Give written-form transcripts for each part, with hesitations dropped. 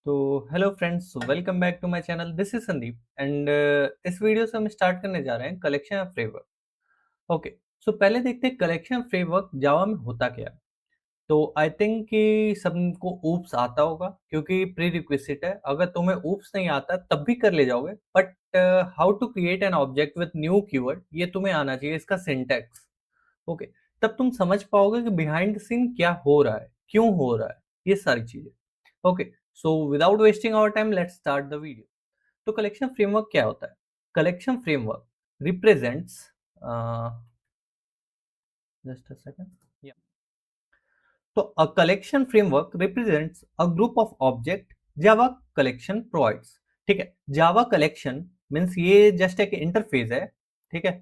तो hello friends, welcome back to my channel. This is Sandeep and इस video से हम स्टार्ट करने जा रहे हैं collection of framework. Okay, so पहले देखते हैं कलेक्शन ऑफ फ्रेमवर्क जावा में होता क्या है। तो आई थिंक कि सबको ऊप्स आता होगा क्योंकि प्री रिक्विजिट है। अगर तुम्हें ऊप्स नहीं आता तब भी कर ले जाओगे, but how to create an object with new keyword ये तुम्हें आना चाहिए, इसका सिंटैक्स। ओके, तब तुम समझ पाओगे कि बिहाइंड द सीन क्या हो रहा है, क्यों हो रहा है, ये सारी चीजें। Okay, so without wasting our time let's start the video. तो कलेक्शन फ्रेमवर्क क्या होता है? Collection framework represents, just a second. तो a collection framework represents a group of object Java collection provides। ठीक है, Java collection मीन्स ये just एक interface है। ठीक है,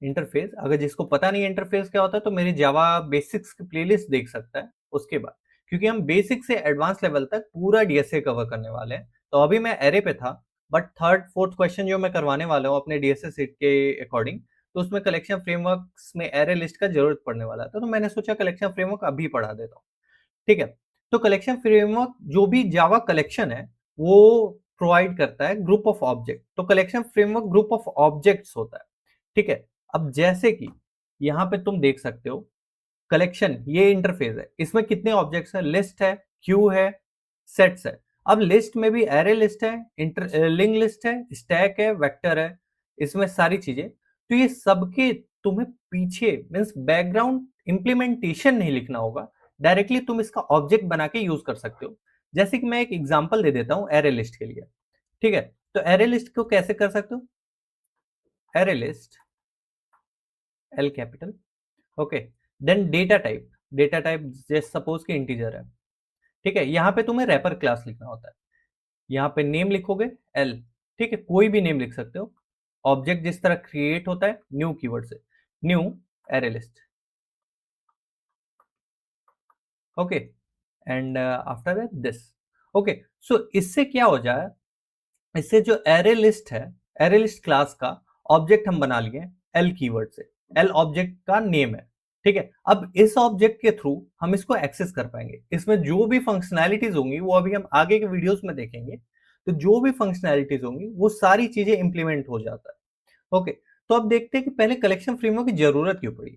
इंटरफेस, अगर जिसको पता नहीं इंटरफेस क्या होता है तो मेरी जावा बेसिक्स की प्लेलिस्ट देख सकता है उसके बाद, क्योंकि हम बेसिक से एडवांस लेवल तक पूरा डीएसए कवर करने वाले हैं। तो अभी मैं एरे पे था, बट थर्ड फोर्थ क्वेश्चन जो मैं करवाने वाला हूँ अपने डीएसए सीट के अकॉर्डिंग, तो उसमें कलेक्शन फ्रेमवर्क्स में एरे लिस्ट का जरूरत पड़ने वाला था, तो मैंने सोचा कलेक्शन फ्रेमवर्क अभी पढ़ा देता हूँ। ठीक है, तो कलेक्शन फ्रेमवर्क जो भी जावा कलेक्शन है वो प्रोवाइड करता है ग्रुप ऑफ ऑब्जेक्ट। तो collection framework group of objects होता है। ठीक है, अब जैसे कि यहाँ पे तुम देख सकते हो, कलेक्शन ये इंटरफेस है, इसमें कितने ऑब्जेक्ट्स है, लिस्ट है, क्यू है, सेट्स है। अब लिस्ट में भी एरे लिस्ट है, लिंक लिस्ट है, स्टैक है, वेक्टर है, इसमें सारी चीजें। तो ये सबके तुम्हें पीछे मीन्स बैकग्राउंड इंप्लीमेंटेशन नहीं लिखना होगा, डायरेक्टली तुम इसका ऑब्जेक्ट बना के यूज कर सकते हो। जैसे कि मैं एक एग्जांपल दे देता हूं एरे लिस्ट के लिए। ठीक है, तो एरे लिस्ट को कैसे कर सकते हो? Array list, L capital. Okay, then data type जैसे सपोज कि इंटीजर है। ठीक है, यहाँ पे तुम्हें रैपर क्लास लिखना होता है। यहाँ पे नेम लिखोगे एल। ठीक है, कोई भी नेम लिख सकते हो। ऑब्जेक्ट जिस तरह क्रिएट होता है न्यू कीवर्ड से, new array list. Okay, and after that this. Okay, so इससे क्या हो जाए, इससे जो एरे लिस्ट है, एरे लिस्ट क्लास का ऑब्जेक्ट हम बना लिए एल कीवर्ड से। एल ऑब्जेक्ट का नेम है। ठीक है, अब इस ऑब्जेक्ट के थ्रू हम इसको एक्सेस कर पाएंगे। इसमें जो भी फंक्शनैलिटीज होंगी वो अभी हम आगे के वीडियोस में देखेंगे। तो जो भी फंक्शनैलिटीज होंगी वो सारी चीजें इंप्लीमेंट हो जाता है। ओके, तो अब देखते हैं कि पहले कलेक्शन फ्रेमवर्क की जरूरत क्यों पड़ी।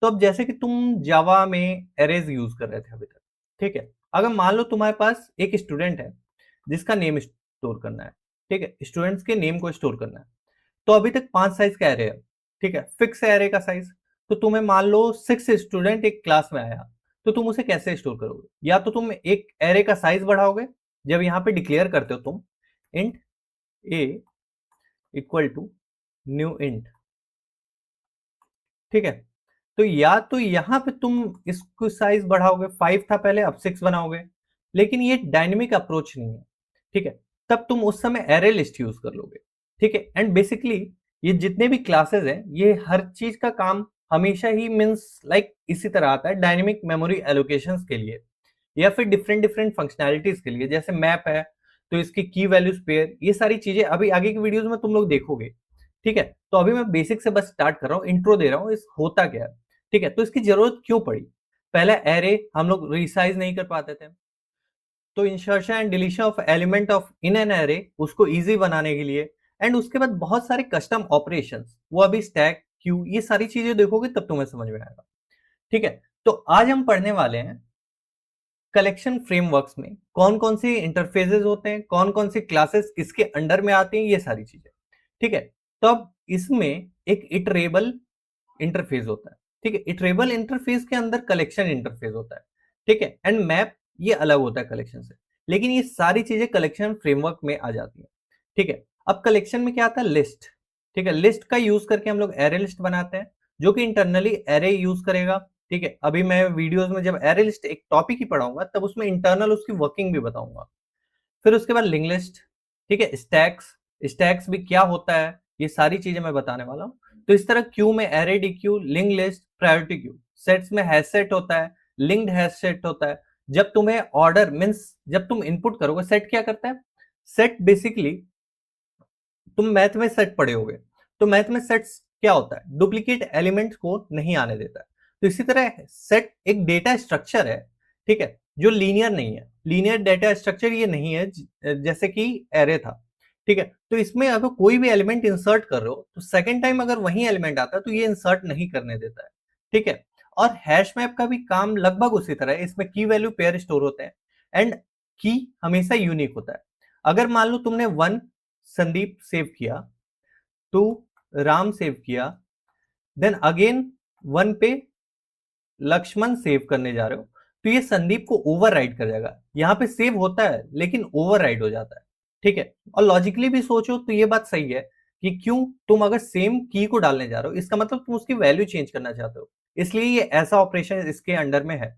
तो अब जैसे कि तुम जावा में एरेज यूज कर रहे थे अभी तक। ठीक है, अगर मान लो तुम्हारे पास एक स्टूडेंट है जिसका नेम स्टोर करना है। ठीक है, स्टूडेंट्स के नेम को स्टोर करना है। तो अभी तक 5 साइज का एरे है। ठीक है, फिक्स है एरे का साइज। तो तुम्हें मान लो 6 स्टूडेंट एक क्लास में आया, तो तुम उसे कैसे स्टोर करोगे? या तो तुम एक एरे का साइज बढ़ाओगे, जब यहाँ पे डिक्लेयर करते हो तुम int a equal to new int. ठीक है, तो या तो यहां पे तुम इसको साइज बढ़ाओगे, 5 था पहले अब 6 बनाओगे, लेकिन ये डायनेमिक अप्रोच नहीं है। ठीक है, तब तुम उस समय एरे लिस्ट यूज कर लोगे। ठीक है, एंड बेसिकली ये जितने भी क्लासेस हैं ये हर चीज का काम हमेशा ही मीन्स लाइक इसी तरह आता है, डायनेमिक मेमोरी एलोकेशंस के लिए या फिर डिफरेंट डिफरेंट फंक्शनैलिटीज के लिए। जैसे मैप है तो इसकी की वैल्यूज पेयर, ये सारी चीजें अभी आगे की वीडियोस में तुम लोग देखोगे। ठीक है, तो अभी मैं बेसिक से बस स्टार्ट कर रहा हूँ, इंट्रो दे रहा हूँ इस होता क्या है। ठीक है, तो इसकी जरूरत क्यों पड़ी? पहले एरे हम लोग रिसाइज नहीं कर पाते थे, तो insertion and deletion of element of in an array उसको इजी बनाने के लिए, एंड उसके बाद बहुत सारे कस्टम ऑपरेशंस, वो अभी स्टैक क्यू ये सारी चीजें देखोगे तब तुम्हें समझ में आएगा। ठीक है, तो आज हम पढ़ने वाले हैं कलेक्शन फ्रेमवर्क्स में कौन कौन सी इंटरफेसेस होते हैं, कौन कौन सी क्लासेस किसके अंडर में आती हैं, ये सारी चीजें। ठीक है, तो अब इसमें एक इटरेबल इंटरफेस होता है। ठीक है, इटरेबल इंटरफेस के अंदर कलेक्शन इंटरफेस होता है। ठीक है, एंड मैप ये अलग होता है कलेक्शन से, लेकिन ये सारी चीजें कलेक्शन फ्रेमवर्क में आ जाती है। ठीक है, अब कलेक्शन में क्या आता है? लिस्ट। ठीक है, लिस्ट का यूज करके हम लोग एरे लिस्ट बनाते हैं, जो कि इंटरनली एरे यूज करेगा। ठीक है, अभी मैं वीडियोस में जब एरे लिस्ट एक टॉपिक ही पढ़ाऊंगा तब उसमें इंटरनल उसकी वर्किंग भी बताऊंगा। फिर उसके बाद लिंक लिस्ट। ठीक है, स्टैक्स, स्टैक्स भी क्या होता है ये सारी चीजें मैं बताने वाला हूं। तो इस तरह क्यू में array D Q, link list, priority queue, sets में हैश सेट होता है, लिंक्ड हैश सेट होता है। जब तुम्हें ऑर्डर मीन्स जब तुम इनपुट करोगे, सेट क्या करता है? सेट बेसिकली तुम मैथ में सेट पढ़े होगे, तो मैथ में सेट्स क्या होता है? डुप्लीकेट एलिमेंट्स को नहीं आने देता है। तो इसी तरह सेट एक डेटा स्ट्रक्चर है। ठीक है, जो लीनियर नहीं है, लीनियर डेटा स्ट्रक्चर ये नहीं है जैसे कि एरे था, ठीक है। तो इसमें अगर कोई भी एलिमेंट इंसर्ट कर रहे हो तो सेकंड टाइम अगर वही एलिमेंट आता है तो ये इंसर्ट नहीं करने देता है, ठीक है। और हैश मैप का भी काम लगभग उसी तरह है, इसमें की वैल्यू पेयर स्टोर होते हैं एंड की हमेशा यूनिक होता है। अगर मान लो तुमने 1 संदीप सेव किया, 2 राम सेव किया, देन अगेन 1 पे लक्ष्मण सेव करने जा रहे हो, तो ये संदीप को ओवरराइड कर जाएगा। यहाँ पे सेव होता है लेकिन ओवरराइड हो जाता है, ठीक है। और लॉजिकली भी सोचो तो ये बात सही है कि क्यों, तुम अगर सेम की को डालने जा रहे हो इसका मतलब तुम उसकी वैल्यू चेंज करना चाहते हो, इसलिए ये ऐसा ऑपरेशन इसके अंडर में है,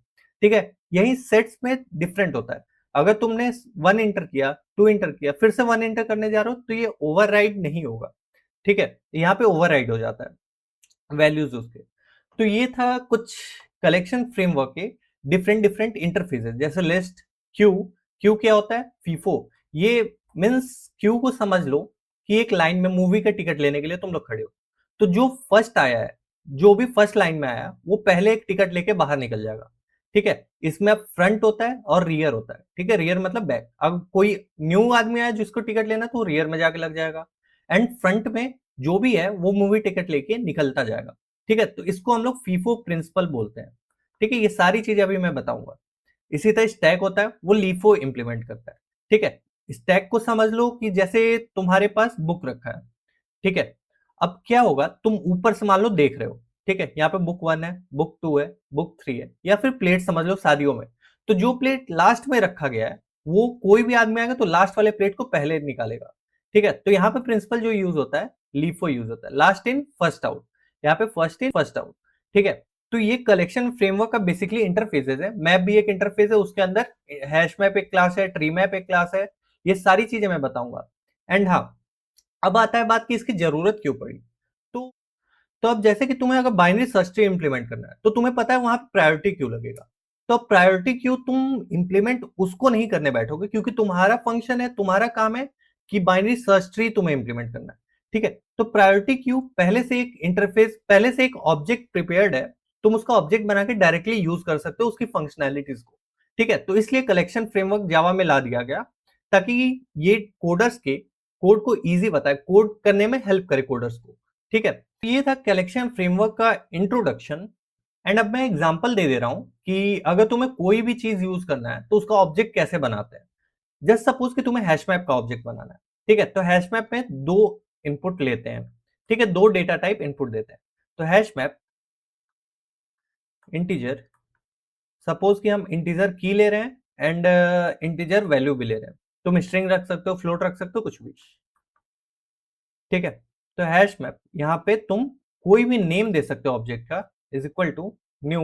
ठीक है। यही सेट्स में डिफरेंट होता है। अगर तुमने 1 इंटर किया, 2 इंटर किया, फिर से 1 इंटर करने जा रहे हो तो ये ओवरराइड नहीं होगा, ठीक है। यहाँ पे ओवरराइड हो जाता है वैल्यूज उसके। तो ये था कुछ कलेक्शन फ्रेमवर्क के डिफरेंट डिफरेंट इंटरफेसेस, जैसे लिस्ट, क्यू। क्यू क्या होता है? फीफो। ये मीन्स क्यू को समझ लो कि एक लाइन में मूवी का टिकट लेने के लिए तुम लोग खड़े हो, तो जो फर्स्ट आया है, जो भी फर्स्ट लाइन में आया वो पहले एक टिकट लेके बाहर निकल जाएगा, ठीक है। इसमें अब फ्रंट होता है और रियर होता है, ठीक है। रियर मतलब बैक। अब कोई न्यू आदमी आया जिसको टिकट लेना तो रियर में जाके लग जाएगा, एंड फ्रंट में जो भी है वो मूवी टिकट लेके निकलता जाएगा, ठीक है। तो इसको हम लोग फीफो प्रिंसिपल बोलते हैं, ठीक है। ये सारी चीजें अभी मैं बताऊंगा। इसी तरह स्टैक होता है, वो लीफो इंप्लीमेंट करता है, ठीक है। स्टैक को समझ लो कि जैसे तुम्हारे पास बुक रखा है, ठीक है। अब क्या होगा, तुम ऊपर से मान लो देख रहे हो, ठीक है। यहाँ पे बुक 1 है, बुक 2 है, बुक 3 है, या फिर प्लेट समझ लो शादियों में, तो जो प्लेट लास्ट में रखा गया है वो कोई भी आदमी आएगा तो लास्ट वाले प्लेट को पहले निकालेगा, ठीक है। तो यहाँ पे प्रिंसिपल जो यूज होता है लीफो यूज होता है, लास्ट इन फर्स्ट आउट। यहाँ पे फर्स्ट इन फर्स्ट आउट, ठीक है। तो ये कलेक्शन फ्रेमवर्क का बेसिकली इंटरफेसेस है। मैप भी एक इंटरफेस है, उसके अंदर हैश मैप एक क्लास है, ट्री मैप एक क्लास है। ये सारी चीजें मैं बताऊंगा। एंड हाँ, अब आता है बात कि इसकी जरूरत क्यों पड़ी। तो तो अब जैसे कि तुम्हें अगर बाइनरी सर्च ट्री इंप्लीमेंट करना है तो तुम्हें पता है वहां पे प्रायोरिटी क्यू लगेगा। तो प्रायोरिटी क्यू तुम इंप्लीमेंट उसको नहीं करने बैठोगे, क्योंकि तुम्हारा फंक्शन है, तुम्हारा काम है कि बाइनरी सर्च ट्री तुम्हें इंप्लीमेंट करना है, ठीक है। तो प्रायोरिटी क्यू पहले से एक इंटरफेस, पहले से एक ऑब्जेक्ट प्रिपेयर्ड है, तुम उसका ऑब्जेक्ट बना के डायरेक्टली यूज कर सकते हो उसकी फंक्शनैलिटीज को, ठीक है। तो इसलिए कलेक्शन फ्रेमवर्क जावा में ला दिया गया ताकि ये कोडर्स के कोड को इजी बताए, कोड करने में हेल्प करे कोडर्स को, ठीक है। ये था कलेक्शन फ्रेमवर्क का इंट्रोडक्शन। एंड अब मैं एग्जांपल दे दे रहा हूं कि अगर तुम्हें कोई भी चीज यूज करना है तो उसका ऑब्जेक्ट कैसे बनाते हैं। जस्ट सपोज कि तुम्हें हैश मैप का ऑब्जेक्ट बनाना है, ठीक है। तो हैश मैप में दो इनपुट लेते हैं, ठीक है, दो डेटा टाइप इनपुट देते हैं। तो हैश मैप इंटीजर, सपोज कि हम इंटीजर की ले रहे हैं एंड इंटीजर वैल्यू भी ले रहे हैं। तुम स्ट्रिंग रख सकते हो, फ्लोट रख सकते हो, कुछ भी, ठीक है। तो हैश मैप यहाँ पे तुम कोई भी नेम दे सकते हो ऑब्जेक्ट का, is equal to new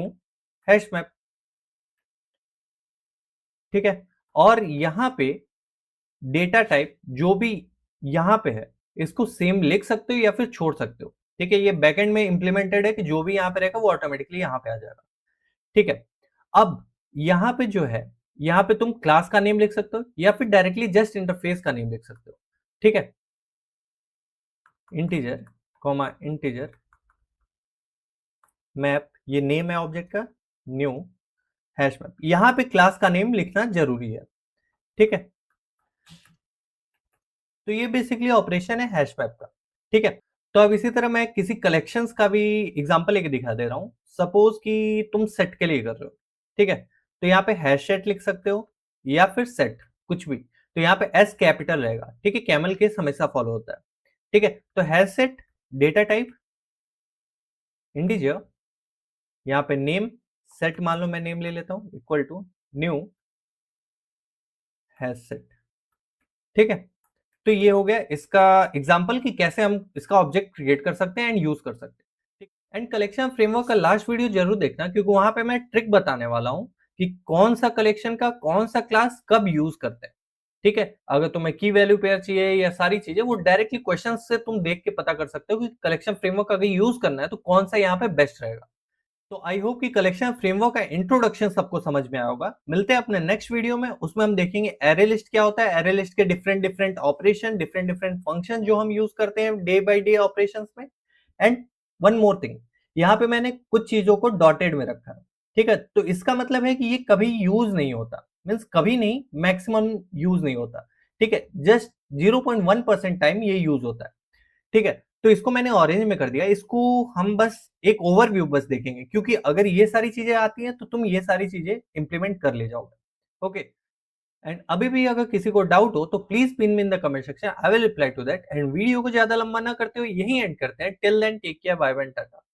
hash map, ठीक है। और यहाँ पे डेटा टाइप जो भी यहाँ पे है इसको सेम लिख सकते हो या फिर छोड़ सकते हो, ठीक है। ये बैकएंड में इंप्लीमेंटेड है कि जो भी यहाँ पे रहेगा वो ऑटोमेटिकली यहाँ पे आ जाएगा, ठीक है। अब यहाँ पे जो है, यहाँ पे तुम क्लास का नेम लिख सकते हो या फिर डायरेक्टली जस्ट इंटरफेस का नेम लिख सकते हो, ठीक है। इंटीजर कॉमा इंटीजर मैप, ये नेम है ऑब्जेक्ट का, न्यू हैश मैप, यहां पे क्लास का नेम लिखना जरूरी है, ठीक है। तो ये बेसिकली ऑपरेशन है हैश मैप का, ठीक है। तो अब इसी तरह मैं किसी कलेक्शंस का भी एग्जांपल लेके दिखा दे रहा हूं। सपोज कि तुम सेट के लिए कर रहे हो, ठीक है। तो यहाँ पे हैश सेट लिख सकते हो या फिर सेट, कुछ भी। तो यहाँ पे एस कैपिटल रहेगा, ठीक है, कैमल केस हमेशा फॉलो होता है, ठीक है। तो hash set data type integer, यहाँ पे नेम सेट, मान लो मैं नेम ले लेता हूं, equal to new hash set, ठीक है। तो ये हो गया इसका एग्जांपल कि कैसे हम इसका ऑब्जेक्ट क्रिएट कर सकते हैं एंड यूज कर सकते हैं, ठीक। एंड कलेक्शन फ्रेमवर्क का लास्ट वीडियो जरूर देखना, क्योंकि वहां पे मैं ट्रिक बताने वाला हूं कि कौन सा कलेक्शन का कौन सा क्लास कब यूज करते हैं, ठीक है। अगर तुम्हें की वैल्यू पेयर चाहिए या सारी चीजें, वो डायरेक्टली क्वेश्चन से तुम देख के पता कर सकते हो कि कलेक्शन फ्रेमवर्क अगर यूज करना है तो कौन सा यहाँ पे बेस्ट रहेगा। तो आई होप कि कलेक्शन फ्रेमवर्क का इंट्रोडक्शन सबको समझ में आया होगा। मिलते हैं अपने नेक्स्ट वीडियो में, उसमें हम देखेंगे एरे लिस्ट क्या होता है, एरे लिस्ट के different different operation, different different function जो हम यूज करते हैं डे बाय डे ऑपरेशंस में। एंड वन मोर थिंग, यहाँ पे मैंने कुछ चीजों को डॉटेड में रखा है, ठीक है, तो इसका मतलब है कि ये कभी यूज नहीं होता, मीन्स कभी नहीं, मैक्सिमम यूज नहीं होता। ठीक है, जस्ट 0.1% टाइम ये यूज होता है। ठीक है, तो इसको मैंने ऑरेंज में कर दिया। इसको हम बस एक ओवरव्यू बस देखेंगे, क्योंकि अगर ये सारी चीजें आती हैं तो तुम ये सारी चीजें इंप्लीमेंट कर ले जाओगे। ओके, एंड अभी भी अगर किसी को डाउट हो तो please pin me in the comment section, I will reply to that. And video को ज्यादा लंबा ना करते हुए यही एंड करते हैं। Till then take care, bye bye, Tata.